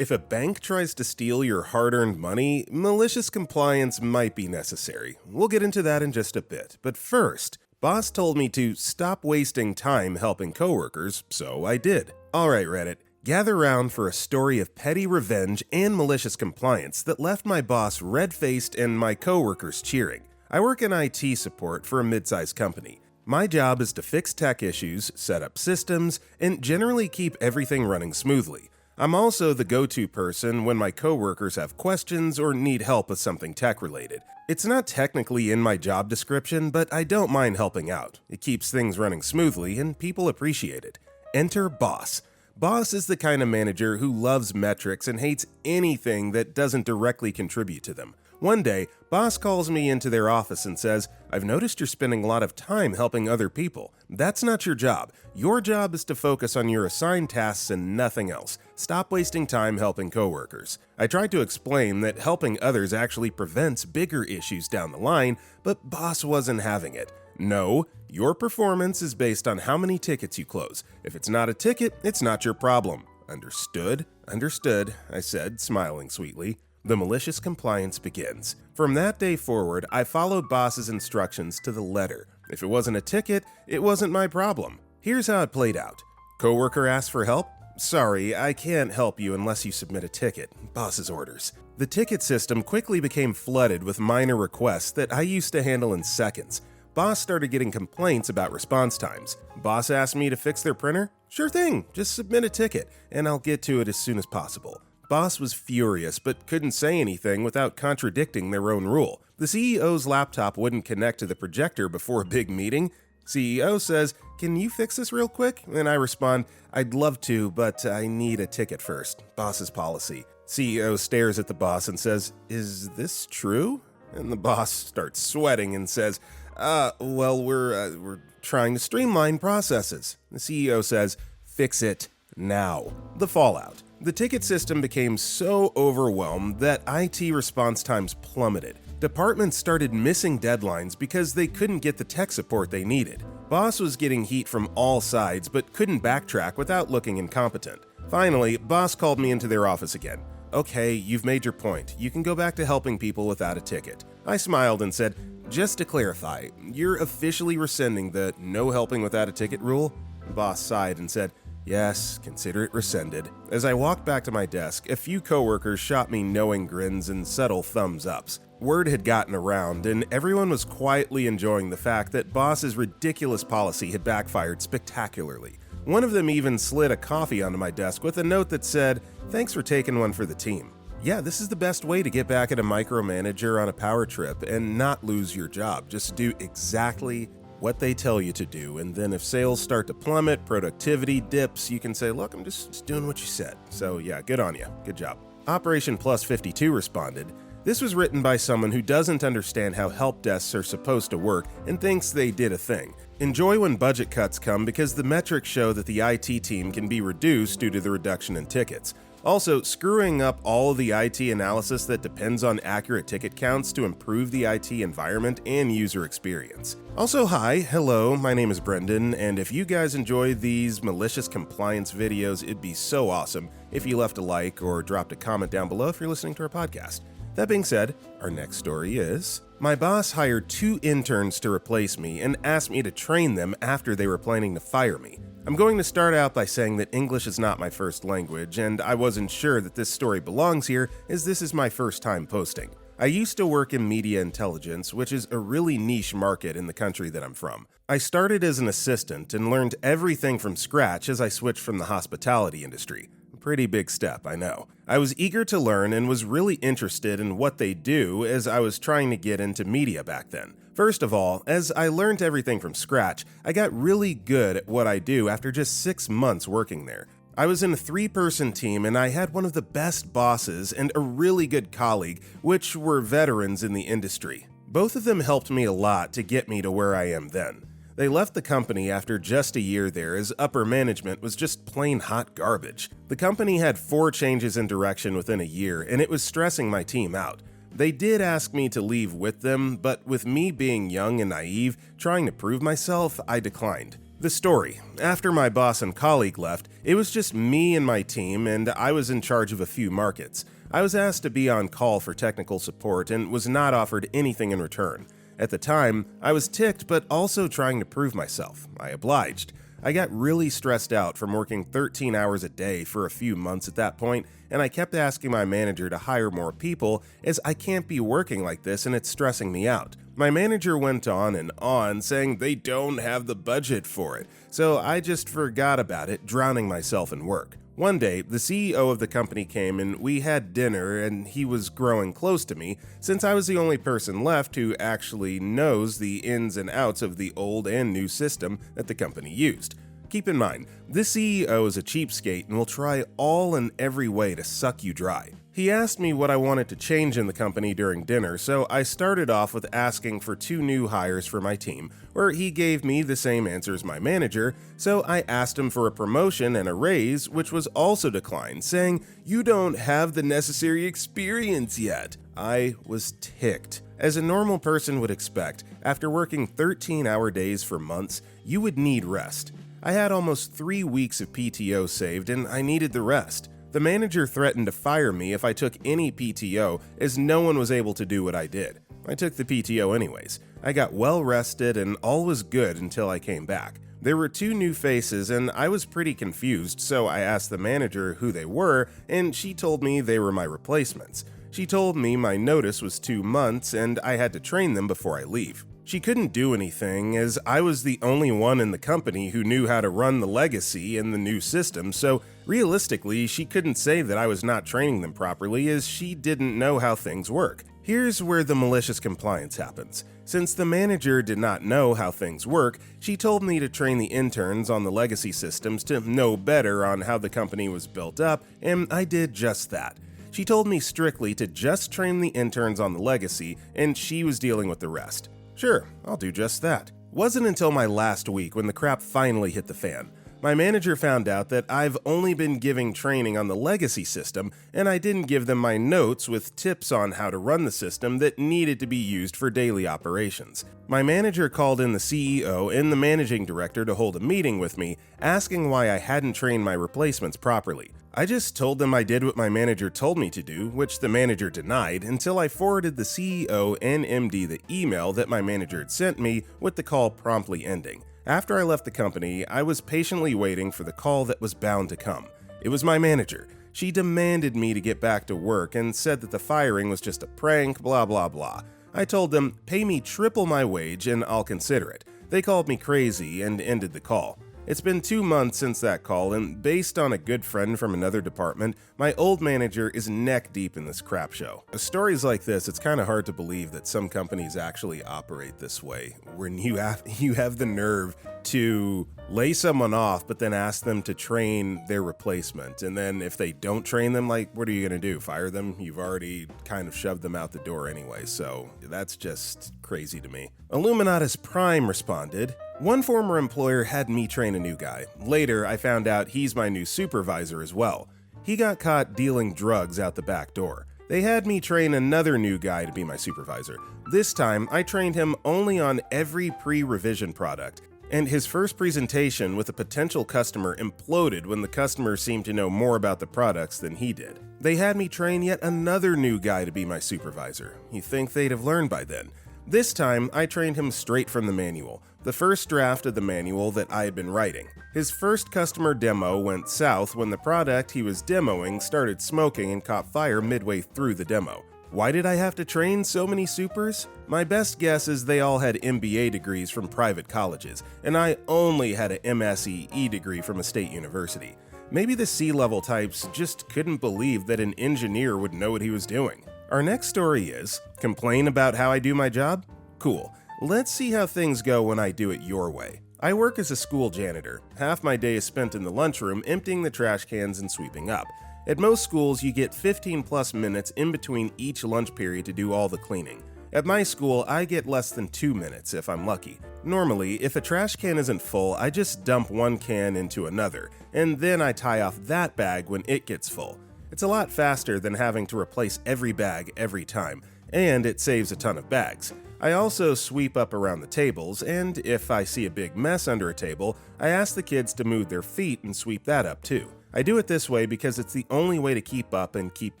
If a bank tries to steal your hard-earned money, malicious compliance might be necessary. We'll get into that in just a bit, but first, boss told me to stop wasting time helping coworkers, so I did. Alright Reddit, gather round for a story of petty revenge and malicious compliance that left my boss red-faced and my coworkers cheering. I work in IT support for a mid-sized company. My job is to fix tech issues, set up systems, and generally keep everything running smoothly. I'm also the go-to person when my coworkers have questions or need help with something tech-related. It's not technically in my job description, but I don't mind helping out. It keeps things running smoothly and people appreciate it. Enter boss. Boss is the kind of manager who loves metrics and hates anything that doesn't directly contribute to them. One day, boss calls me into their office and says, "I've noticed you're spending a lot of time helping other people. That's not your job. Your job is to focus on your assigned tasks and nothing else. Stop wasting time helping coworkers." I tried to explain that helping others actually prevents bigger issues down the line, but boss wasn't having it. "No, your performance is based on how many tickets you close. If it's not a ticket, it's not your problem." "Understood?" "Understood," I said, smiling sweetly. The malicious compliance begins. From that day forward, I followed boss's instructions to the letter. If it wasn't a ticket, it wasn't my problem. Here's how it played out. Coworker asked for help? "Sorry, I can't help you unless you submit a ticket." Boss's orders. The ticket system quickly became flooded with minor requests that I used to handle in seconds. Boss started getting complaints about response times. Boss asked me to fix their printer? "Sure thing, just submit a ticket, and I'll get to it as soon as possible." Boss was furious, but couldn't say anything without contradicting their own rule. The CEO's laptop wouldn't connect to the projector before a big meeting. CEO says, "Can you fix this real quick?" And I respond, "I'd love to, but I need a ticket first." Boss's policy. CEO stares at the boss and says, "Is this true?" And the boss starts sweating and says, well, we're trying to streamline processes." The CEO says, "Fix it now." The fallout. The ticket system became so overwhelmed that IT response times plummeted. Departments started missing deadlines because they couldn't get the tech support they needed. Boss was getting heat from all sides but couldn't backtrack without looking incompetent. Finally, boss called me into their office again. "Okay, you've made your point. You can go back to helping people without a ticket." I smiled and said, "Just to clarify, you're officially rescinding the no helping without a ticket rule?" Boss sighed and said, "Yes, consider it rescinded." As I walked back to my desk, a few coworkers shot me knowing grins and subtle thumbs ups. Word had gotten around, and everyone was quietly enjoying the fact that boss's ridiculous policy had backfired spectacularly. One of them even slid a coffee onto my desk with a note that said, "Thanks for taking one for the team." Yeah, this is the best way to get back at a micromanager on a power trip and not lose your job. Just do exactly what they tell you to do, and then if sales start to plummet, productivity dips, you can say, "Look, I'm just doing what you said." So yeah, good on you. Good job. Operation Plus 52 responded, "This was written by someone who doesn't understand how help desks are supposed to work and thinks they did a thing. Enjoy when budget cuts come because the metrics show that the IT team can be reduced due to the reduction in tickets. Also, screwing up all of the IT analysis that depends on accurate ticket counts to improve the IT environment and user experience." Also, hi, hello, my name is Brendan, and if you guys enjoy these malicious compliance videos, it'd be so awesome if you left a like or dropped a comment down below if you're listening to our podcast. That being said, our next story is, my boss hired 2 interns to replace me and asked me to train them after they were planning to fire me. I'm going to start out by saying that English is not my first language, and I wasn't sure that this story belongs here as this is my first time posting. I used to work in media intelligence, which is a really niche market in the country that I'm from. I started as an assistant and learned everything from scratch as I switched from the hospitality industry. Pretty big step, I know. I was eager to learn and was really interested in what they do as I was trying to get into media back then. First of all, as I learned everything from scratch, I got really good at what I do after just 6 months working there. I was in a 3-person team and I had one of the best bosses and a really good colleague, which were veterans in the industry. Both of them helped me a lot to get me to where I am then. They left the company after just a year there as upper management was just plain hot garbage. The company had 4 changes in direction within a year and it was stressing my team out. They did ask me to leave with them, but with me being young and naive, trying to prove myself, I declined. The story. After my boss and colleague left, it was just me and my team, and I was in charge of a few markets. I was asked to be on call for technical support and was not offered anything in return. At the time, I was ticked but also trying to prove myself. I obliged. I got really stressed out from working 13 hours a day for a few months at that point, and I kept asking my manager to hire more people as I can't be working like this and it's stressing me out. My manager went on and on saying they don't have the budget for it, so I just forgot about it, drowning myself in work. One day, the CEO of the company came and we had dinner, and he was growing close to me since I was the only person left who actually knows the ins and outs of the old and new system that the company used. Keep in mind, this CEO is a cheapskate and will try all and every way to suck you dry. He asked me what I wanted to change in the company during dinner, so I started off with asking for 2 new hires for my team, where he gave me the same answer as my manager, so I asked him for a promotion and a raise, which was also declined, saying, "You don't have the necessary experience yet." I was ticked. As a normal person would expect, after working 13-hour days for months, you would need rest. I had almost 3 weeks of PTO saved and I needed the rest. The manager threatened to fire me if I took any PTO, as no one was able to do what I did. I took the PTO anyways. I got well rested and all was good until I came back. There were 2 new faces and I was pretty confused, so I asked the manager who they were and she told me they were my replacements. She told me my notice was 2 months and I had to train them before I leave. She couldn't do anything as I was the only one in the company who knew how to run the legacy and the new system, so realistically she couldn't say that I was not training them properly as she didn't know how things work. Here's where the malicious compliance happens. Since the manager did not know how things work, she told me to train the interns on the legacy systems to know better on how the company was built up, and I did just that. She told me strictly to just train the interns on the legacy, and she was dealing with the rest. Sure, I'll do just that. Wasn't until my last week when the crap finally hit the fan. My manager found out that I've only been giving training on the legacy system, and I didn't give them my notes with tips on how to run the system that needed to be used for daily operations. My manager called in the CEO and the managing director to hold a meeting with me, asking why I hadn't trained my replacements properly. I just told them I did what my manager told me to do, which the manager denied, until I forwarded the CEO and MD the email that my manager had sent me, with the call promptly ending. After I left the company, I was patiently waiting for the call that was bound to come. It was my manager. She demanded me to get back to work and said that the firing was just a prank, blah blah blah. I told them, pay me triple my wage and I'll consider it. They called me crazy and ended the call. It's been 2 months since that call, and based on a good friend from another department, my old manager is neck deep in this crap show. Stories like this, it's kind of hard to believe that some companies actually operate this way, when you have the nerve to lay someone off, but then ask them to train their replacement. And then if they don't train them, like, what are you going to do? Fire them? You've already kind of shoved them out the door anyway, so that's just crazy to me. Illuminatus Prime responded, "One former employer had me train a new guy. Later, I found out he's my new supervisor as well. He got caught dealing drugs out the back door. They had me train another new guy to be my supervisor. This time, I trained him only on every pre-revision product. And his first presentation with a potential customer imploded when the customer seemed to know more about the products than he did. They had me train yet another new guy to be my supervisor. You'd think they'd have learned by then. This time, I trained him straight from the manual, the first draft of the manual that I had been writing. His first customer demo went south when the product he was demoing started smoking and caught fire midway through the demo. Why did I have to train so many supers? My best guess is they all had MBA degrees from private colleges, and I only had an MSE degree from a state university. Maybe the C-level types just couldn't believe that an engineer would know what he was doing." Our next story is, complain about how I do my job? Cool. Let's see how things go when I do it your way. I work as a school janitor. Half my day is spent in the lunchroom emptying the trash cans and sweeping up. At most schools, you get 15 plus minutes in between each lunch period to do all the cleaning. At my school, I get less than 2 minutes if I'm lucky. Normally, if a trash can isn't full, I just dump one can into another, and then I tie off that bag when it gets full. It's a lot faster than having to replace every bag every time, and it saves a ton of bags. I also sweep up around the tables, and if I see a big mess under a table, I ask the kids to move their feet and sweep that up too. I do it this way because it's the only way to keep up and keep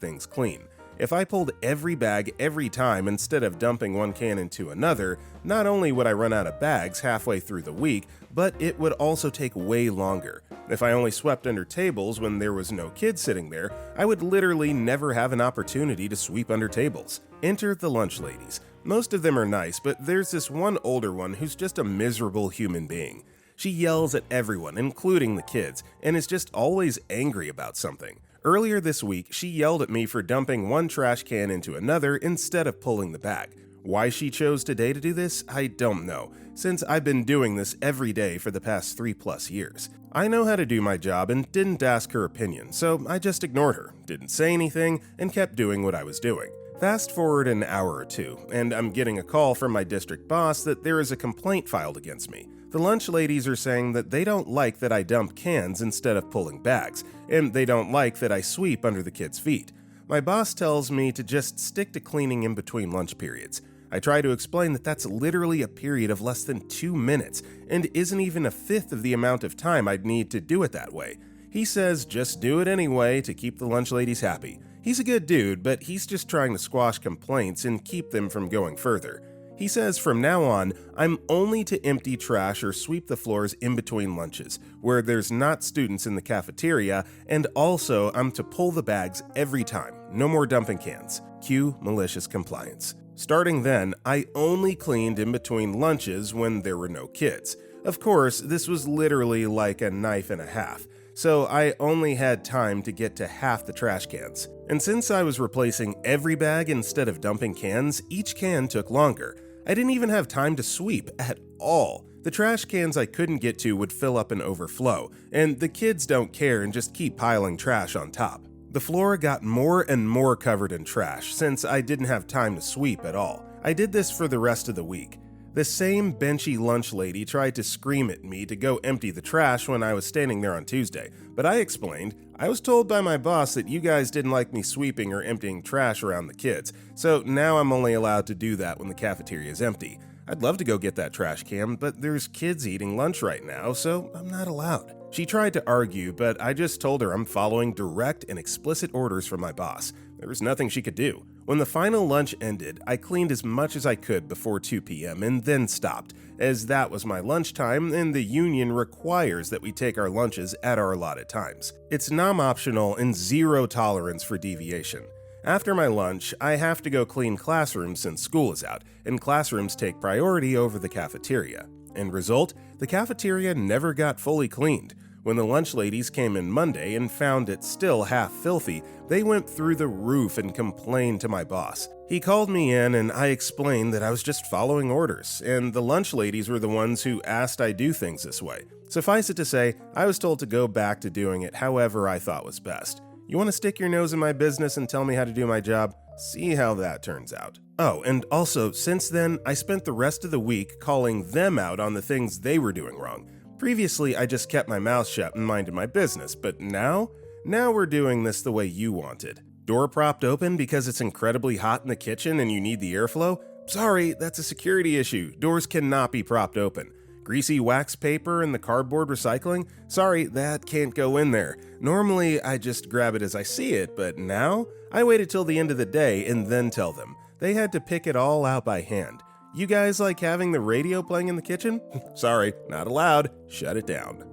things clean. If I pulled every bag every time instead of dumping one can into another, not only would I run out of bags halfway through the week, but it would also take way longer. If I only swept under tables when there was no kid sitting there, I would literally never have an opportunity to sweep under tables. Enter the lunch ladies. Most of them are nice, but there's this one older one who's just a miserable human being. She yells at everyone, including the kids, and is just always angry about something. Earlier this week, she yelled at me for dumping one trash can into another instead of pulling the bag. Why she chose today to do this, I don't know, since I've been doing this every day for the past 3+ years. I know how to do my job and didn't ask her opinion, so I just ignored her, didn't say anything, and kept doing what I was doing. Fast forward an hour or two, and I'm getting a call from my district boss that there is a complaint filed against me. The lunch ladies are saying that they don't like that I dump cans instead of pulling bags, and they don't like that I sweep under the kids' feet. My boss tells me to just stick to cleaning in between lunch periods. I try to explain that that's literally a period of less than 2 minutes, and isn't even a fifth of the amount of time I'd need to do it that way. He says just do it anyway to keep the lunch ladies happy. He's a good dude, but he's just trying to squash complaints and keep them from going further. He says from now on, I'm only to empty trash or sweep the floors in between lunches, where there's not students in the cafeteria, and also I'm to pull the bags every time. No more dumping cans. Cue malicious compliance. Starting then, I only cleaned in between lunches when there were no kids. Of course, this was literally like a knife and a half, so I only had time to get to half the trash cans. And since I was replacing every bag instead of dumping cans, each can took longer. I didn't even have time to sweep at all. The trash cans I couldn't get to would fill up and overflow, and the kids don't care and just keep piling trash on top. The floor got more and more covered in trash since I didn't have time to sweep at all. I did this for the rest of the week. The same benchy lunch lady tried to scream at me to go empty the trash when I was standing there on Tuesday, but I explained, I was told by my boss that you guys didn't like me sweeping or emptying trash around the kids, so now I'm only allowed to do that when the cafeteria is empty. I'd love to go get that trash can, but there's kids eating lunch right now, so I'm not allowed. She tried to argue, but I just told her I'm following direct and explicit orders from my boss. There was nothing she could do. When the final lunch ended, I cleaned as much as I could before 2 p.m. and then stopped, as that was my lunchtime and the union requires that we take our lunches at our allotted times. It's non-optional and zero tolerance for deviation. After my lunch, I have to go clean classrooms since school is out, and classrooms take priority over the cafeteria. End result, the cafeteria never got fully cleaned. When the lunch ladies came in Monday and found it still half filthy, they went through the roof and complained to my boss. He called me in and I explained that I was just following orders, and the lunch ladies were the ones who asked I do things this way. Suffice it to say, I was told to go back to doing it however I thought was best. You want to stick your nose in my business and tell me how to do my job? See how that turns out. Oh, and also, since then, I spent the rest of the week calling them out on the things they were doing wrong. Previously, I just kept my mouth shut and minded my business, but now we're doing this the way you wanted. Door propped open because it's incredibly hot in the kitchen and you need the airflow? Sorry, that's a security issue. Doors cannot be propped open. Greasy wax paper and the cardboard recycling? Sorry, that can't go in there. Normally, I just grab it as I see it, but now I waited till the end of the day and then tell them. They had to pick it all out by hand. You guys like having the radio playing in the kitchen? Sorry, not allowed. Shut it down.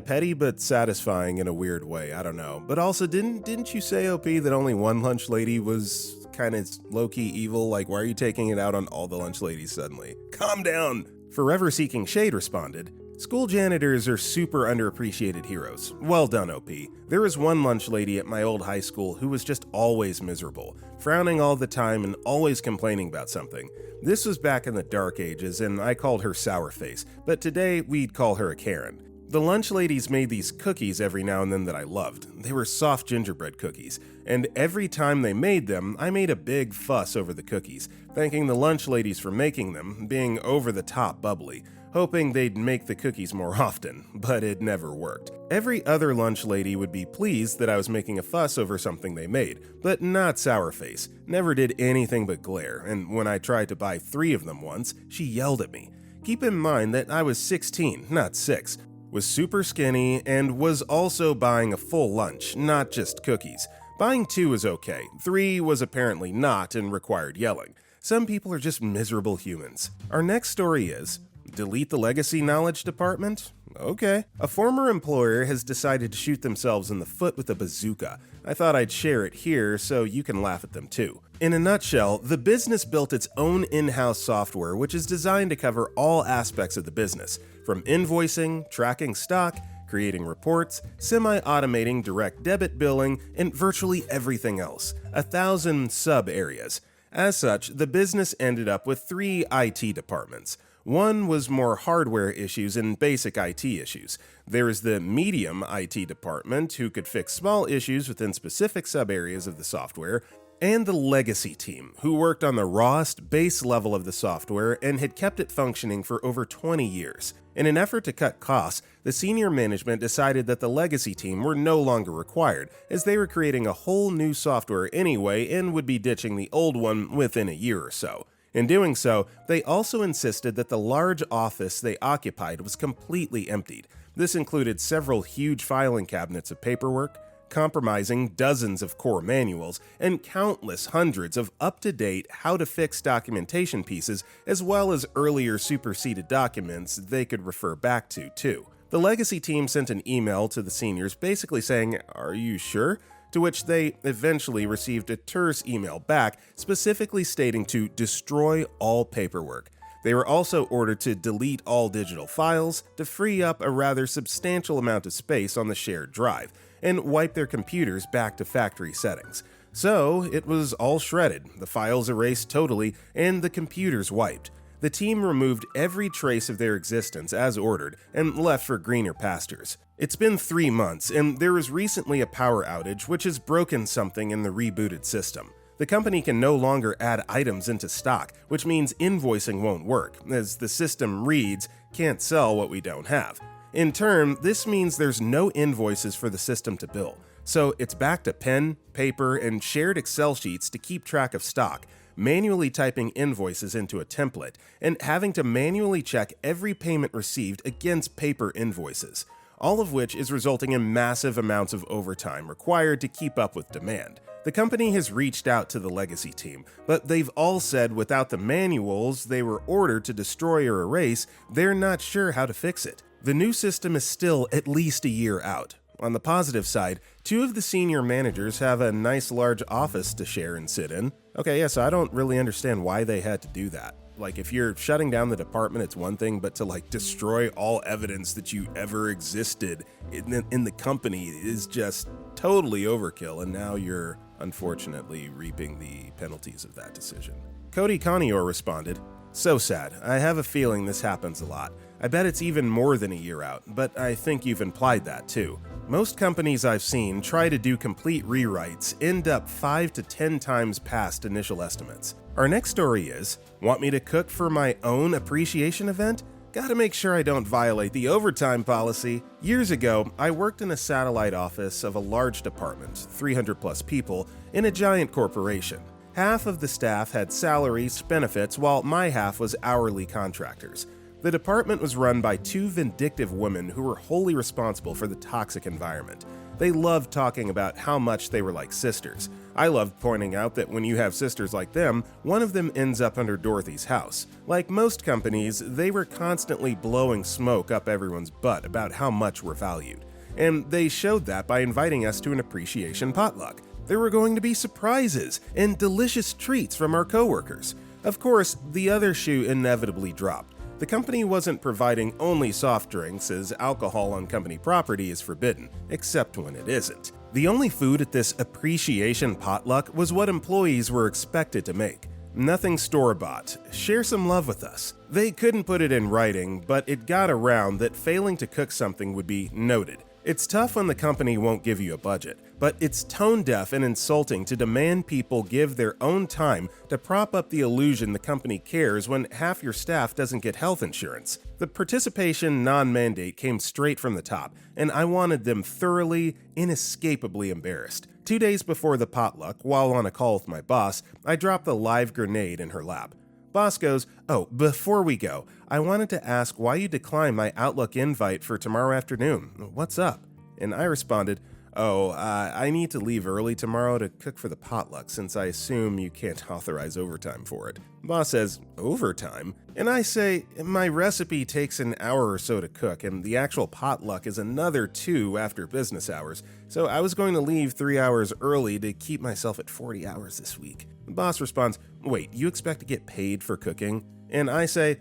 Petty but satisfying in a weird way, I don't know. But also, didn't you say, OP, that only one lunch lady was kind of low-key evil? Like, why are you taking it out on all the lunch ladies suddenly? Calm down! Forever Seeking Shade responded, school janitors are super underappreciated heroes. Well done, OP. There was one lunch lady at my old high school who was just always miserable, frowning all the time and always complaining about something. This was back in the dark ages and I called her Sourface, but today we'd call her a Karen. The lunch ladies made these cookies every now and then that I loved. They were soft gingerbread cookies, and every time they made them, I made a big fuss over the cookies, thanking the lunch ladies for making them, being over the top bubbly, hoping they'd make the cookies more often, but it never worked. Every other lunch lady would be pleased that I was making a fuss over something they made, but not Sourface. Never did anything but glare, and when I tried to buy 3 of them once, she yelled at me. Keep in mind that I was 16, not 6, was super skinny, and was also buying a full lunch, not just cookies. Buying 2 was okay, 3 was apparently not and required yelling. Some people are just miserable humans. Our next story is, delete the legacy knowledge department? Okay. A former employer has decided to shoot themselves in the foot with a bazooka. I thought I'd share it here so you can laugh at them too. In a nutshell, the business built its own in-house software which is designed to cover all aspects of the business, from invoicing, tracking stock, creating reports, semi-automating direct debit billing, and virtually everything else. 1,000 sub-areas. As such, the business ended up with 3 IT departments. One was more hardware issues and basic IT issues. There is the medium IT department, who could fix small issues within specific sub-areas of the software, and the legacy team, who worked on the rawest base level of the software and had kept it functioning for over 20 years. In an effort to cut costs, the senior management decided that the legacy team were no longer required, as they were creating a whole new software anyway and would be ditching the old one within a year or so. In doing so, they also insisted that the large office they occupied was completely emptied. This included several huge filing cabinets of paperwork, compromising dozens of core manuals, and countless hundreds of up-to-date how-to-fix documentation pieces, as well as earlier superseded documents they could refer back to, too. The legacy team sent an email to the seniors basically saying, "Are you sure?" To which they eventually received a terse email back specifically stating to destroy all paperwork. They were also ordered to delete all digital files, to free up a rather substantial amount of space on the shared drive, and wipe their computers back to factory settings. So it was all shredded, the files erased totally, and the computers wiped. The team removed every trace of their existence as ordered and left for greener pastures. It's been 3 months, and there was recently a power outage which has broken something in the rebooted system. The company can no longer add items into stock, which means invoicing won't work, as the system reads, "Can't sell what we don't have." In turn, this means there's no invoices for the system to bill, so it's back to pen, paper, and shared Excel sheets to keep track of stock, manually typing invoices into a template, and having to manually check every payment received against paper invoices, all of which is resulting in massive amounts of overtime required to keep up with demand. The company has reached out to the legacy team, but they've all said without the manuals they were ordered to destroy or erase, they're not sure how to fix it. The new system is still at least a year out. On the positive side, 2 of the senior managers have a nice large office to share and sit in. Okay, yeah, so I don't really understand why they had to do that. Like, if you're shutting down the department, it's one thing, but to destroy all evidence that you ever existed in the company is just totally overkill, and now you're unfortunately reaping the penalties of that decision. Cody Conior responded, "So sad. I have a feeling this happens a lot. I bet it's even more than a year out, but I think you've implied that too. Most companies I've seen try to do complete rewrites, end up 5 to 10 times past initial estimates." Our next story is, want me to cook for my own appreciation event? Gotta make sure I don't violate the overtime policy. Years ago, I worked in a satellite office of a large department, 300 plus people, in a giant corporation. Half of the staff had salaries, benefits, while my half was hourly contractors. The department was run by 2 vindictive women who were wholly responsible for the toxic environment. They loved talking about how much they were like sisters. I loved pointing out that when you have sisters like them, one of them ends up under Dorothy's house. Like most companies, they were constantly blowing smoke up everyone's butt about how much we're valued. And they showed that by inviting us to an appreciation potluck. There were going to be surprises and delicious treats from our coworkers. Of course, the other shoe inevitably dropped. The company wasn't providing only soft drinks, as alcohol on company property is forbidden, except when it isn't. The only food at this appreciation potluck was what employees were expected to make. Nothing store-bought. Share some love with us. They couldn't put it in writing, but it got around that failing to cook something would be noted. It's tough when the company won't give you a budget, but it's tone-deaf and insulting to demand people give their own time to prop up the illusion the company cares when half your staff doesn't get health insurance. The participation non-mandate came straight from the top, and I wanted them thoroughly, inescapably embarrassed. 2 days before the potluck, while on a call with my boss, I dropped a live grenade in her lap. Boss goes, "Oh, before we go, I wanted to ask why you declined my Outlook invite for tomorrow afternoon. What's up?" And I responded, I need to leave early tomorrow to cook for the potluck since I assume you can't authorize overtime for it." Boss says, "Overtime?" And I say, "My recipe takes an hour or so to cook, and the actual potluck is another 2 after business hours, so I was going to leave 3 hours early to keep myself at 40 hours this week." The boss responds, "Wait, you expect to get paid for cooking?" And I say,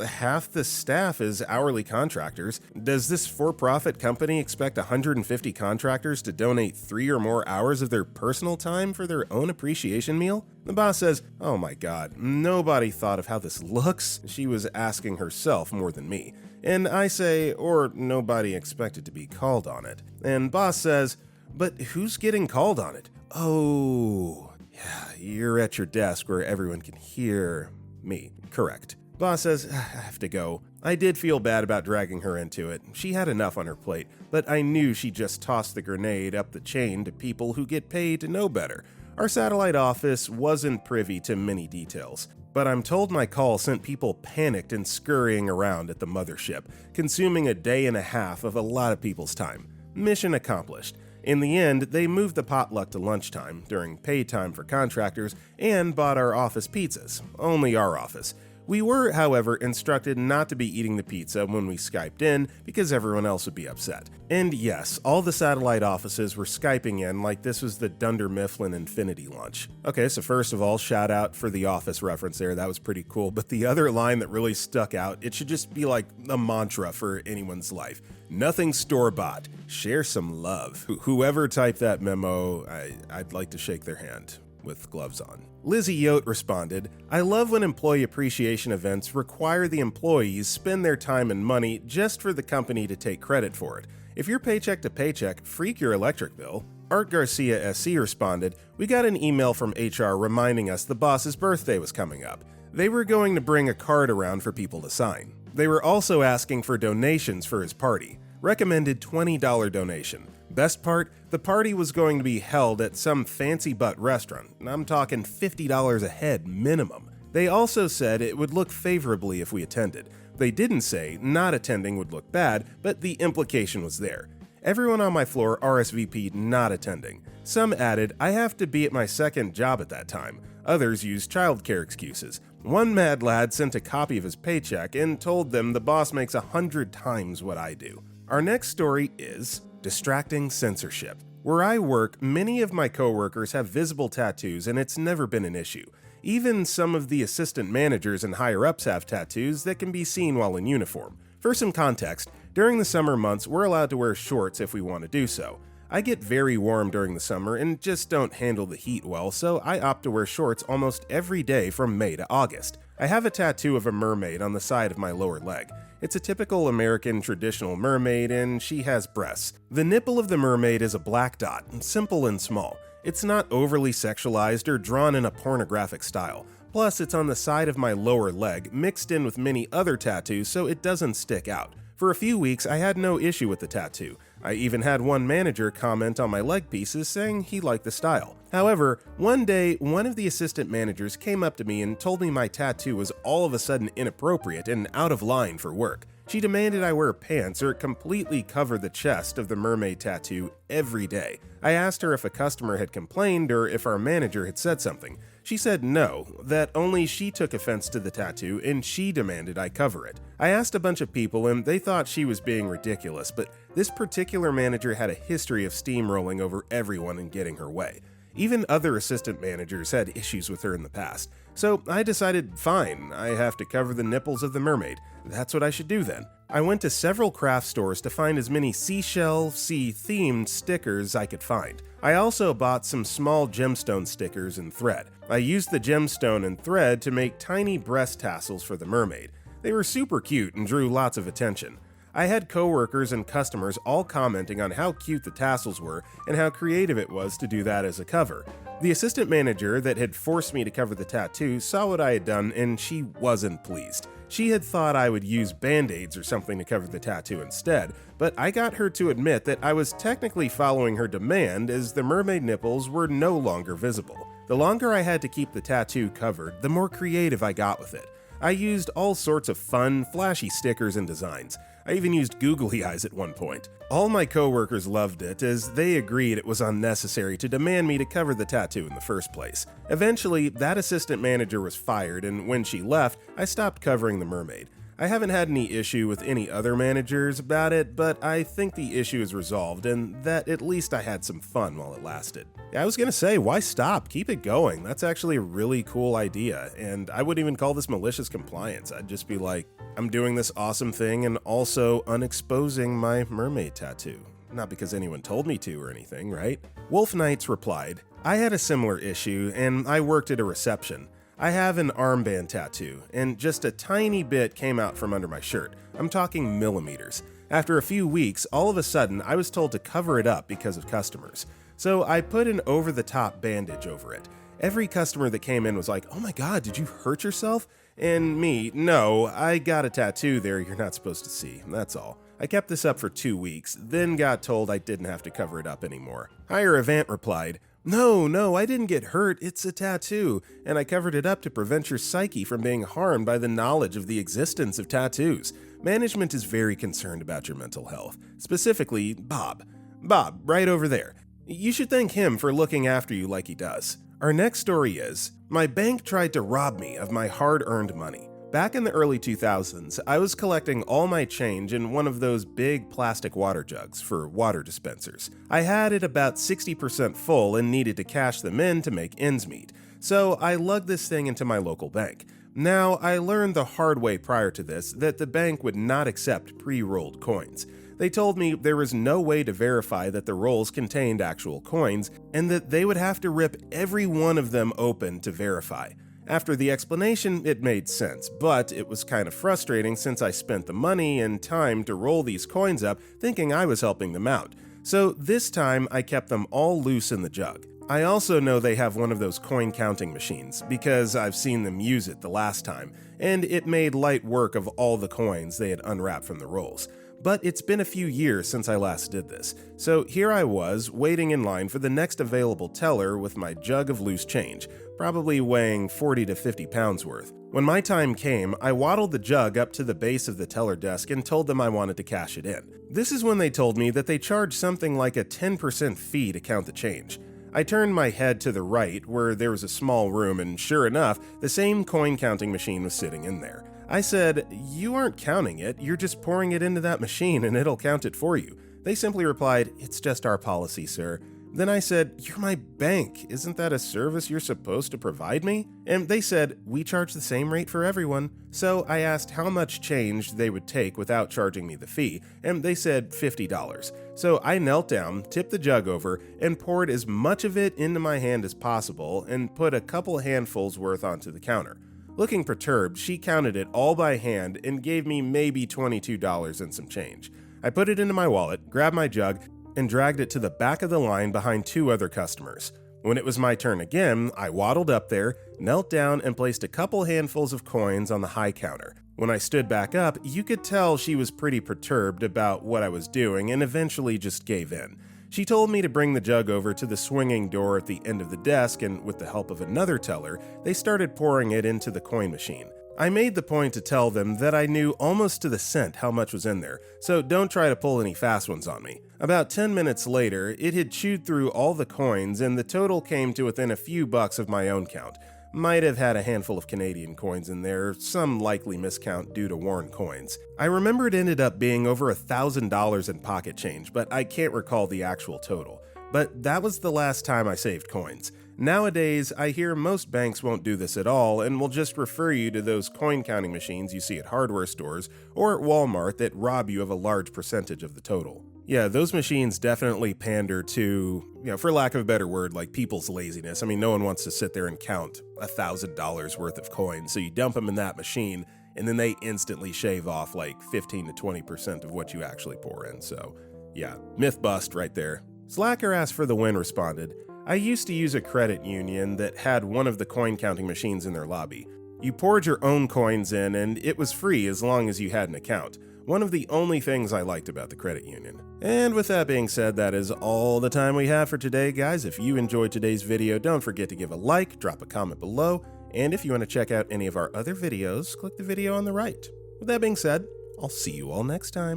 half the staff is hourly contractors. Does this for-profit company expect 150 contractors to donate 3 or more hours of their personal time for their own appreciation meal? The boss says, "Oh my god, nobody thought of how this looks." She was asking herself more than me. And I say, or nobody expected to be called on it. And boss says, "But who's getting called on it?" "Oh, yeah, you're at your desk where everyone can hear me." "Correct." Boss says, "I have to go." I did feel bad about dragging her into it. She had enough on her plate, but I knew she just tossed the grenade up the chain to people who get paid to know better. Our satellite office wasn't privy to many details, but I'm told my call sent people panicked and scurrying around at the mothership, consuming a day and a half of a lot of people's time. Mission accomplished. In the end, they moved the potluck to lunchtime, during paid time for contractors, and bought our office pizzas. Only our office. We were, however, instructed not to be eating the pizza when we Skyped in because everyone else would be upset. And yes, all the satellite offices were Skyping in like this was the Dunder Mifflin Infinity launch. Okay, so first of all, shout out for the Office reference there, that was pretty cool, but the other line that really stuck out, it should just be like a mantra for anyone's life. Nothing store-bought. Share some love. Whoever typed that memo, I'd like to shake their hand with gloves on. Lizzie Yote responded, "I love when employee appreciation events require the employees spend their time and money just for the company to take credit for it. If you're paycheck to paycheck, freak your electric bill." Art Garcia SC responded, "We got an email from HR reminding us the boss's birthday was coming up. They were going to bring a card around for people to sign. They were also asking for donations for his party. Recommended $20 donation. Best part, the party was going to be held at some fancy butt restaurant. I'm talking $50 a head minimum. They also said it would look favorably if we attended. They didn't say not attending would look bad, but the implication was there. Everyone on my floor RSVP'd not attending. Some added, I have to be at my second job at that time. Others used childcare excuses. One mad lad sent a copy of his paycheck and told them the boss makes 100 times what I do." Our next story is distracting censorship. Where I work, many of my coworkers have visible tattoos and it's never been an issue. Even some of the assistant managers and higher-ups have tattoos that can be seen while in uniform. For some context, during the summer months, we're allowed to wear shorts if we want to do so. I get very warm during the summer and just don't handle the heat well, so I opt to wear shorts almost every day from May to August. I have a tattoo of a mermaid on the side of my lower leg. It's a typical American traditional mermaid, and she has breasts. The nipple of the mermaid is a black dot, simple and small. It's not overly sexualized or drawn in a pornographic style. Plus, it's on the side of my lower leg, mixed in with many other tattoos so it doesn't stick out. For a few weeks, I had no issue with the tattoo. I even had one manager comment on my leg pieces saying he liked the style. However, one day, one of the assistant managers came up to me and told me my tattoo was all of a sudden inappropriate and out of line for work. She demanded I wear pants or completely cover the chest of the mermaid tattoo every day. I asked her if a customer had complained or if our manager had said something. She said no, that only she took offense to the tattoo and she demanded I cover it. I asked a bunch of people and they thought she was being ridiculous, but this particular manager had a history of steamrolling over everyone and getting her way. Even other assistant managers had issues with her in the past. So I decided, fine, I have to cover the nipples of the mermaid. That's what I should do then. I went to several craft stores to find as many seashell, sea-themed stickers I could find. I also bought some small gemstone stickers and thread. I used the gemstone and thread to make tiny breast tassels for the mermaid. They were super cute and drew lots of attention. I had coworkers and customers all commenting on how cute the tassels were and how creative it was to do that as a cover. The assistant manager that had forced me to cover the tattoo saw what I had done and she wasn't pleased. She had thought I would use band-aids or something to cover the tattoo instead, but I got her to admit that I was technically following her demand as the mermaid nipples were no longer visible. The longer I had to keep the tattoo covered, the more creative I got with it. I used all sorts of fun, flashy stickers and designs. I even used googly eyes at one point. All my coworkers loved it as they agreed it was unnecessary to demand me to cover the tattoo in the first place. Eventually, that assistant manager was fired, and when she left, I stopped covering the mermaid. I haven't had any issue with any other managers about it, but I think the issue is resolved and that at least I had some fun while it lasted. I was gonna say, why stop? Keep it going. That's actually a really cool idea, and I wouldn't even call this malicious compliance. I'd just be like, I'm doing this awesome thing and also unexposing my mermaid tattoo. Not because anyone told me to or anything, right? Wolf Knights replied, I had a similar issue and I worked at a reception. I have an armband tattoo, and just a tiny bit came out from under my shirt. I'm talking millimeters. After a few weeks, all of a sudden, I was told to cover it up because of customers. So I put an over-the-top bandage over it. Every customer that came in was like, oh my god, did you hurt yourself? And me, no, I got a tattoo there you're not supposed to see, that's all. I kept this up for 2 weeks, then got told I didn't have to cover it up anymore. Higher Event replied, No, I didn't get hurt, it's a tattoo, and I covered it up to prevent your psyche from being harmed by the knowledge of the existence of tattoos. Management is very concerned about your mental health, specifically Bob. Bob, right over there. You should thank him for looking after you like he does. Our next story is, my bank tried to rob me of my hard-earned money. Back in the early 2000s, I was collecting all my change in one of those big plastic water jugs for water dispensers. I had it about 60% full and needed to cash them in to make ends meet, so I lugged this thing into my local bank. Now, I learned the hard way prior to this that the bank would not accept pre-rolled coins. They told me there was no way to verify that the rolls contained actual coins, and that they would have to rip every one of them open to verify. After the explanation, it made sense, but it was kind of frustrating since I spent the money and time to roll these coins up thinking I was helping them out. So this time, I kept them all loose in the jug. I also know they have one of those coin counting machines because I've seen them use it the last time, and it made light work of all the coins they had unwrapped from the rolls. But it's been a few years since I last did this, so here I was, waiting in line for the next available teller with my jug of loose change, probably weighing 40 to 50 pounds worth. When my time came, I waddled the jug up to the base of the teller desk and told them I wanted to cash it in. This is when they told me that they charge something like a 10% fee to count the change. I turned my head to the right, where there was a small room, and sure enough, the same coin counting machine was sitting in there. I said, "You aren't counting it, you're just pouring it into that machine and it'll count it for you." They simply replied, "It's just our policy, sir." Then I said, "You're my bank, isn't that a service you're supposed to provide me?" And they said, "We charge the same rate for everyone." So I asked how much change they would take without charging me the fee, and they said $50. So I knelt down, tipped the jug over, and poured as much of it into my hand as possible and put a couple handfuls worth onto the counter. Looking perturbed, she counted it all by hand and gave me maybe $22 and some change. I put it into my wallet, grabbed my jug, and dragged it to the back of the line behind two other customers. When it was my turn again, I waddled up there, knelt down, and placed a couple handfuls of coins on the high counter. When I stood back up, you could tell she was pretty perturbed about what I was doing and eventually just gave in. She told me to bring the jug over to the swinging door at the end of the desk, and with the help of another teller, they started pouring it into the coin machine. I made the point to tell them that I knew almost to the cent how much was in there, so don't try to pull any fast ones on me. About 10 minutes later, it had chewed through all the coins, and the total came to within a few bucks of my own count. Might have had a handful of Canadian coins in there, some likely miscount due to worn coins. I remember it ended up being over $1,000 in pocket change, but I can't recall the actual total. But that was the last time I saved coins. Nowadays, I hear most banks won't do this at all and will just refer you to those coin counting machines you see at hardware stores or at Walmart that rob you of a large percentage of the total. Yeah, those machines definitely pander to, for lack of a better word, like people's laziness. I mean, no one wants to sit there and count $1,000 worth of coins, so you dump them in that machine, and then they instantly shave off like 15 to 20% of what you actually pour in. So, yeah, myth bust right there. Slacker asked for the win responded, I used to use a credit union that had one of the coin counting machines in their lobby. You poured your own coins in, and it was free as long as you had an account. One of the only things I liked about the credit union. And with that being said, that is all the time we have for today, guys. If you enjoyed today's video, don't forget to give a like, drop a comment below, and if you want to check out any of our other videos, click the video on the right. With that being said, I'll see you all next time.